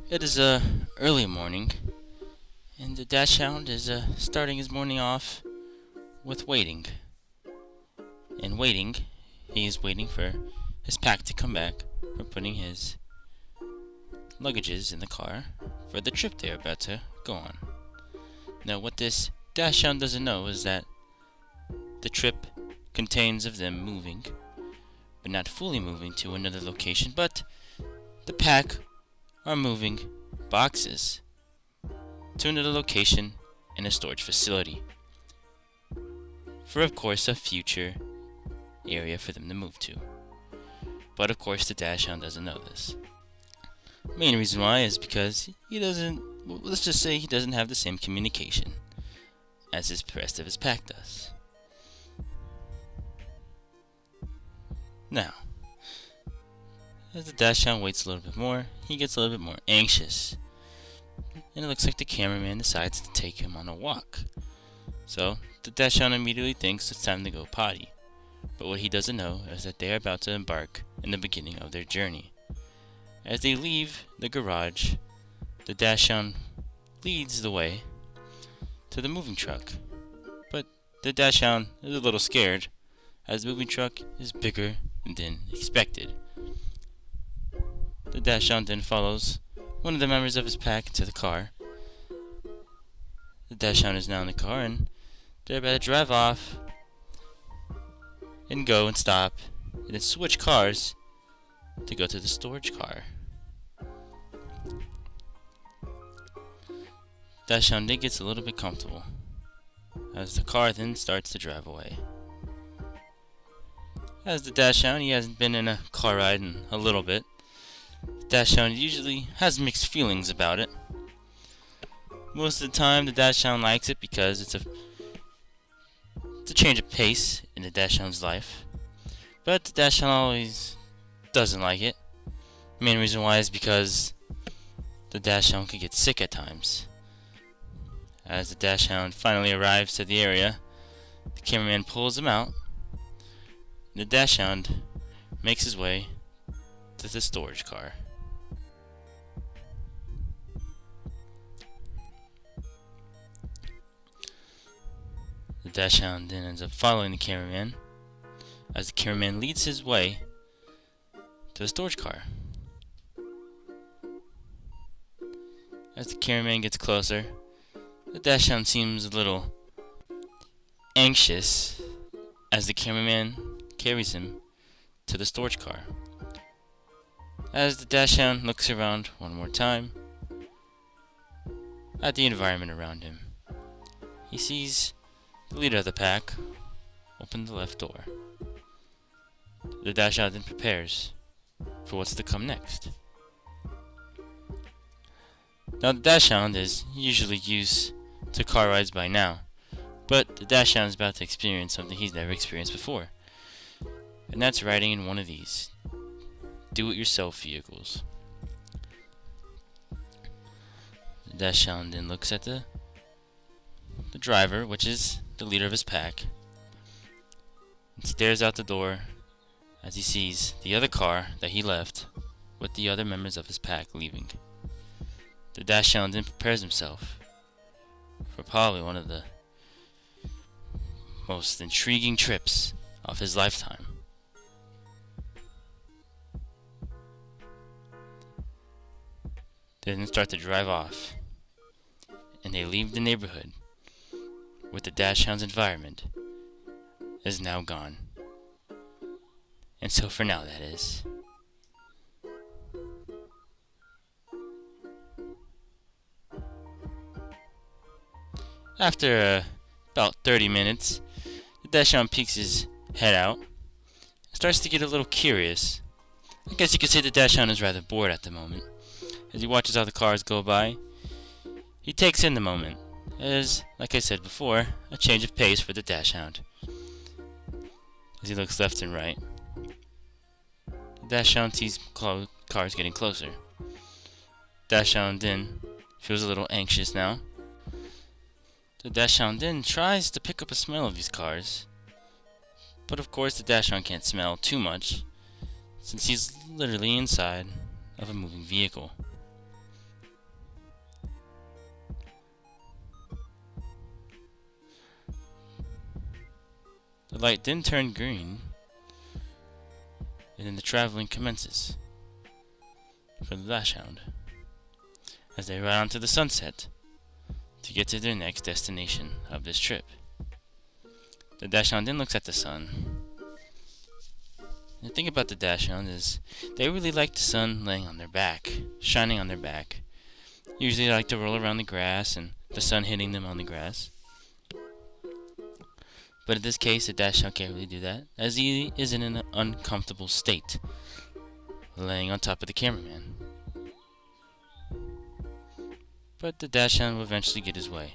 It is early morning, and the dachshund is starting his morning off with waiting. And waiting, he is waiting for his pack to come back for putting his luggages in the car for the trip they're about to go on. Now, what this dachshund doesn't know is that the trip contains of them moving, but not fully moving to another location, but the pack are moving boxes to another location in a storage facility for, of course, a future area for them to move to. But of course the dachshund doesn't know this. Main reason why is because he doesn't, let's just say he doesn't have the same communication as the rest of his pack does. Now, as the dachshund waits a little bit more, he gets a little bit more anxious. And it looks like the cameraman decides to take him on a walk. So, the dachshund immediately thinks it's time to go potty. But what he doesn't know is that they are about to embark in the beginning of their journey. As they leave the garage, the dachshund leads the way to the moving truck. But the dachshund is a little scared, as the moving truck is bigger than expected. The dachshund then follows one of the members of his pack to the car. The dachshund is now in the car, and they're about to drive off and go and stop and then switch cars to go to the storage car. Dachshund then gets a little bit comfortable as the car then starts to drive away. As the dachshund, he hasn't been in a car ride in a little bit. The dachshund usually has mixed feelings about it. Most of the time the dachshund likes it because it's a change of pace in the dachshund's life. But the dachshund always doesn't like it. Main reason why is because the dachshund can get sick at times. As the dachshund finally arrives to the area, the cameraman pulls him out. The dachshund makes his way to the storage car. The dachshund then ends up following the cameraman as the cameraman leads his way to the storage car. As the cameraman gets closer, the dachshund seems a little anxious as the cameraman carries him to the storage car. As the dachshund looks around one more time at the environment around him, he sees the leader of the pack open the left door. The dachshund then prepares for what's to come next. Now, the dachshund is usually used to car rides by now, but the dachshund is about to experience something he's never experienced before, and that's riding in one of these do-it-yourself vehicles. The dachshund then looks at the driver, which is the leader of his pack, and stares out the door as he sees the other car that he left with the other members of his pack leaving. The dachshund then prepares himself for probably one of the most intriguing trips of his lifetime. They then start to drive off, and they leave the neighborhood where the dachshund's environment is now gone. And so for now, that is. After about 30 minutes, the dachshund peeks his head out and starts to get a little curious. I guess you could say the dachshund is rather bored at the moment. As he watches how the cars go by, he takes in the moment as, like I said before, a change of pace for the dachshund. As he looks left and right, the dachshund sees cars getting closer. Dachshund then feels a little anxious now. The dachshund then tries to pick up a smell of these cars, but of course the dachshund can't smell too much since he's literally inside of a moving vehicle. The light then turned green, and then the traveling commences for the Dachshund as they ride onto the sunset to get to their next destination of this trip. The Dachshund then looks at the sun. The thing about the Dachshund is they really like the sun laying on their back, shining on their back. Usually they like to roll around the grass and the sun hitting them on the grass. But in this case, the Dachshund can't really do that, as he is in an uncomfortable state, laying on top of the cameraman. But the Dachshund will eventually get his way.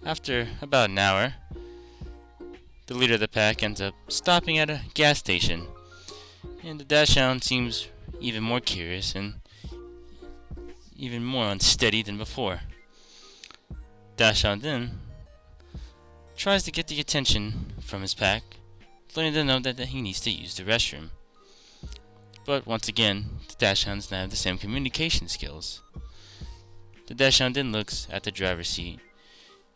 After about an hour, the leader of the pack ends up stopping at a gas station, and the Dachshund seems even more curious and even more unsteady than before. Dachshund then tries to get the attention from his pack, letting them know that he needs to use the restroom. But once again, the Dachshund does not have the same communication skills. The Dachshund then looks at the driver's seat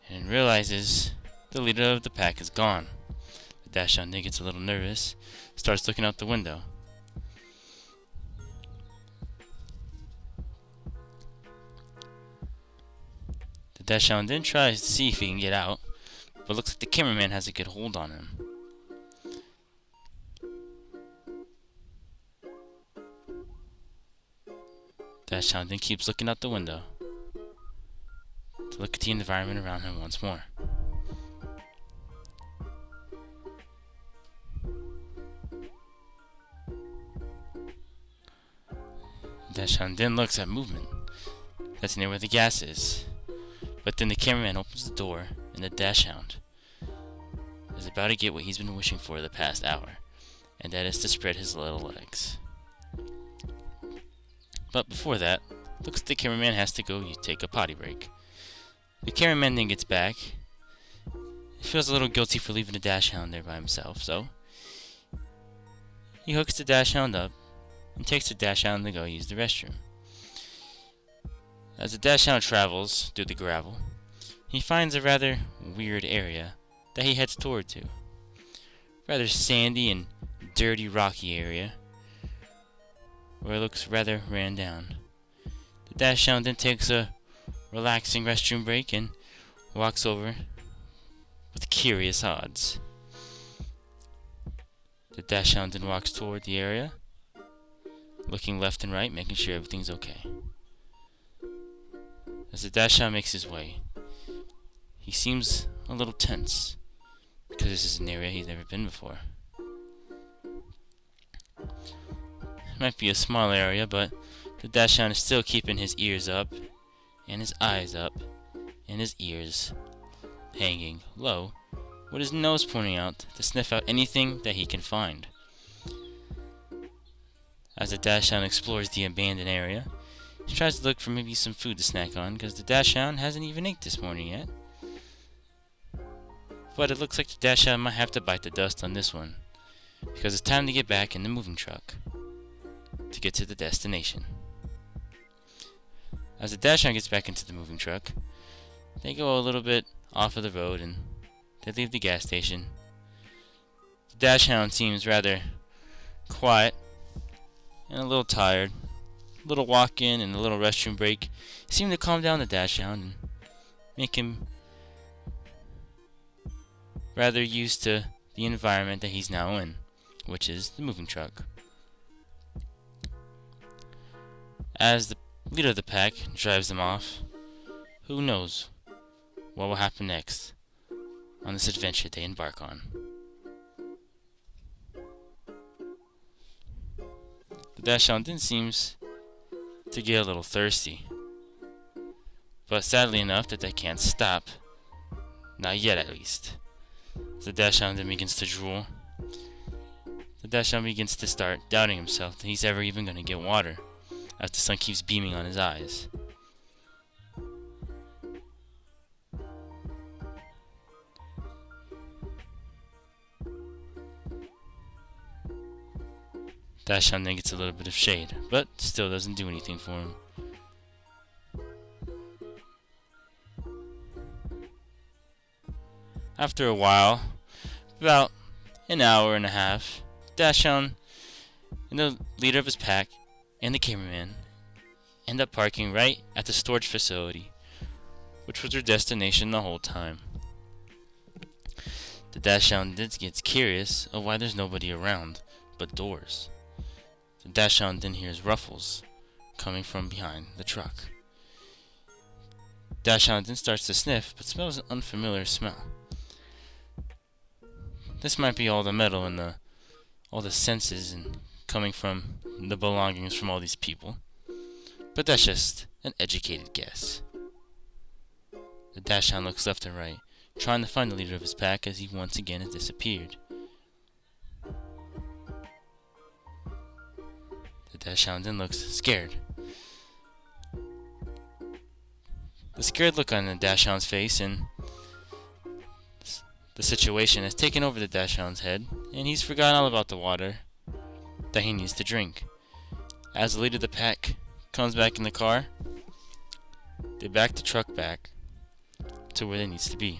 and realizes the leader of the pack is gone. The Dachshund then gets a little nervous, starts looking out the window. The Dachshund then tries to see if he can get out, but looks like the cameraman has a good hold on him. Dachshund then keeps looking out the window to look at the environment around him once more. Dachshund then looks at movement that's near where the gas is, but then the cameraman opens the door and the Dachshund is about to get what he's been wishing for the past hour, and that is to spread his little legs. But before that, looks like the cameraman has to go take a potty break. The cameraman then gets back. He feels a little guilty for leaving the Dachshund there by himself, so he hooks the Dachshund up and takes the Dachshund to go use the restroom. As the Dachshund travels through the gravel, he finds a rather weird area that he heads toward to. Rather sandy and dirty rocky area where it looks rather ran down. The Dachshund then takes a relaxing restroom break and walks over with curious odds. The Dachshund then walks toward the area, looking left and right, making sure everything's okay. As the Dachshund makes his way, he seems a little tense, because this is an area he's never been before. It might be a small area, but the Dachshund is still keeping his ears up, and his eyes up, and his ears hanging low, with his nose pointing out to sniff out anything that he can find. As the Dachshund explores the abandoned area, he tries to look for maybe some food to snack on, because the Dachshund hasn't even ate this morning yet. But it looks like the Dachshund might have to bite the dust on this one, because it's time to get back in the moving truck to get to the destination. As the Dachshund gets back into the moving truck, they go a little bit off of the road and they leave the gas station. The Dachshund seems rather quiet and a little tired. A little walk-in and a little restroom break seem to calm down the Dachshund and make him rather used to the environment that he's now in, which is the moving truck. As the leader of the pack drives them off, who knows what will happen next on this adventure they embark on. The Dachshund then seems to get a little thirsty, but sadly enough that they can't stop, not yet at least. The Dachshund then begins to drool. The Dachshund begins to start doubting himself that he's ever even going to get water, as the sun keeps beaming on his eyes. Dachshund then gets a little bit of shade, but still doesn't do anything for him. After a while, about an hour and a half, Dachshund and the leader of his pack and the cameraman end up parking right at the storage facility, which was their destination the whole time. The Dachshund then gets curious of why there's nobody around but doors. The Dachshund then hears ruffles coming from behind the truck. Dachshund then starts to sniff, but smells an unfamiliar smell. This might be all the metal and all the senses and coming from the belongings from all these people, but that's just an educated guess. The Dachshund looks left and right, trying to find the leader of his pack as he once again has disappeared. The Dachshund then looks scared. The scared look on the Dachshund's face and the situation has taken over the Dachshund's head, and he's forgotten all about the water that he needs to drink. As the leader of the pack comes back in the car, they back the truck back to where it needs to be.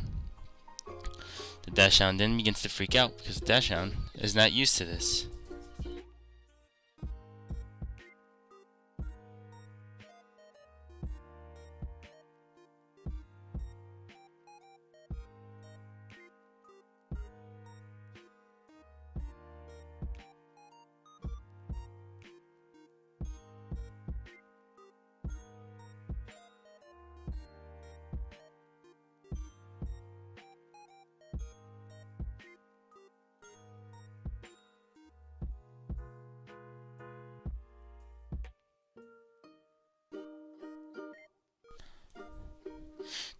The Dachshund then begins to freak out because the Dachshund is not used to this.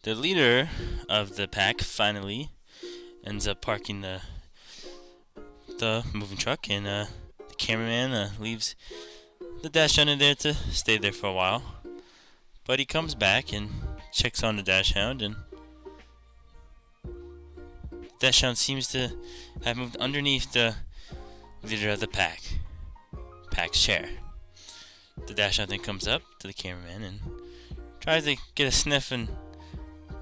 The leader of the pack finally ends up parking the moving truck, and the cameraman leaves the Dachshund in there to stay there for a while. But he comes back and checks on the Dachshund, and the Dachshund seems to have moved underneath the leader of the pack's chair. The Dachshund then comes up to the cameraman and tries to get a sniff and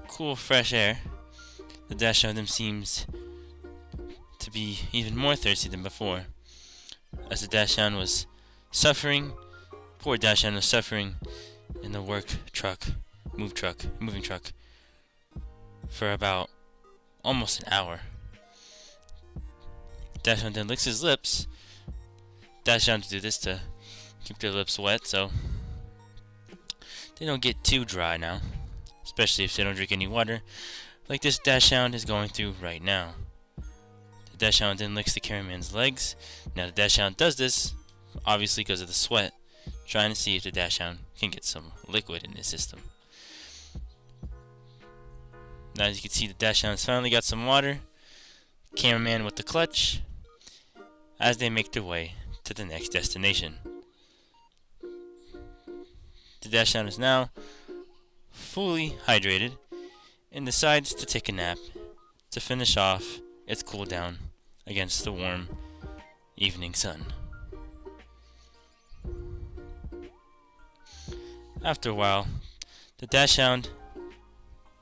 cool fresh air. The Dachshund then seems to be even more thirsty than before, as the Dachshund was suffering. Poor Dachshund was suffering in the moving truck for about almost an hour. Dachshund then licks his lips. Dachshunds do this to keep their lips wet so they don't get too dry now, especially if they don't drink any water, like this Dachshund is going through right now. The Dachshund then licks the cameraman's legs. Now the Dachshund does this, obviously because of the sweat, trying to see if the Dachshund can get some liquid in his system. Now as you can see, the Dachshund's finally got some water. Cameraman with the clutch, as they make their way to the next destination. The Dachshund is now fully hydrated and decides to take a nap to finish off its cool down against the warm evening sun. After a while, the Dachshund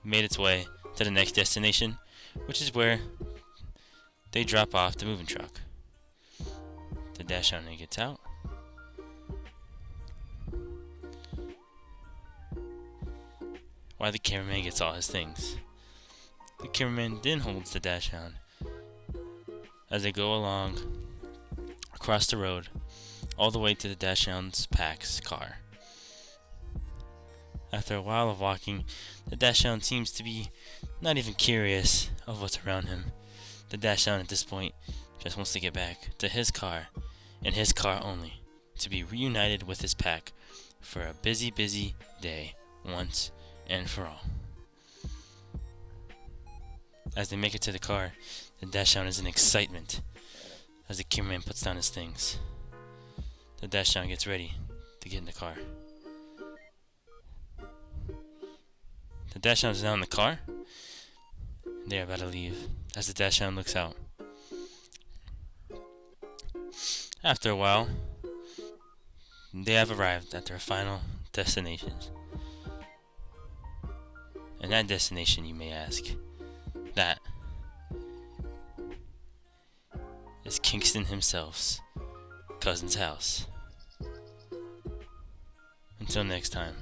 made its way to the next destination, which is where they drop off the moving truck. The Dachshund then gets out. While the cameraman gets all his things. The cameraman then holds the Dachshund as they go along across the road all the way to the Dachshund's pack's car. After a while of walking, the Dachshund seems to be not even curious of what's around him. The Dachshund at this point just wants to get back to his car, and his car only, to be reunited with his pack for a busy, busy day once and for all. As they make it to the car, the Dachshund is in excitement as the cameraman puts down his things. The Dachshund gets ready to get in the car. The Dachshund is now in the car. They are about to leave as the Dachshund looks out. After a while, They have arrived at their final destinations. And that destination, you may ask, that is Kingsten himself's cousin's house. Until next time.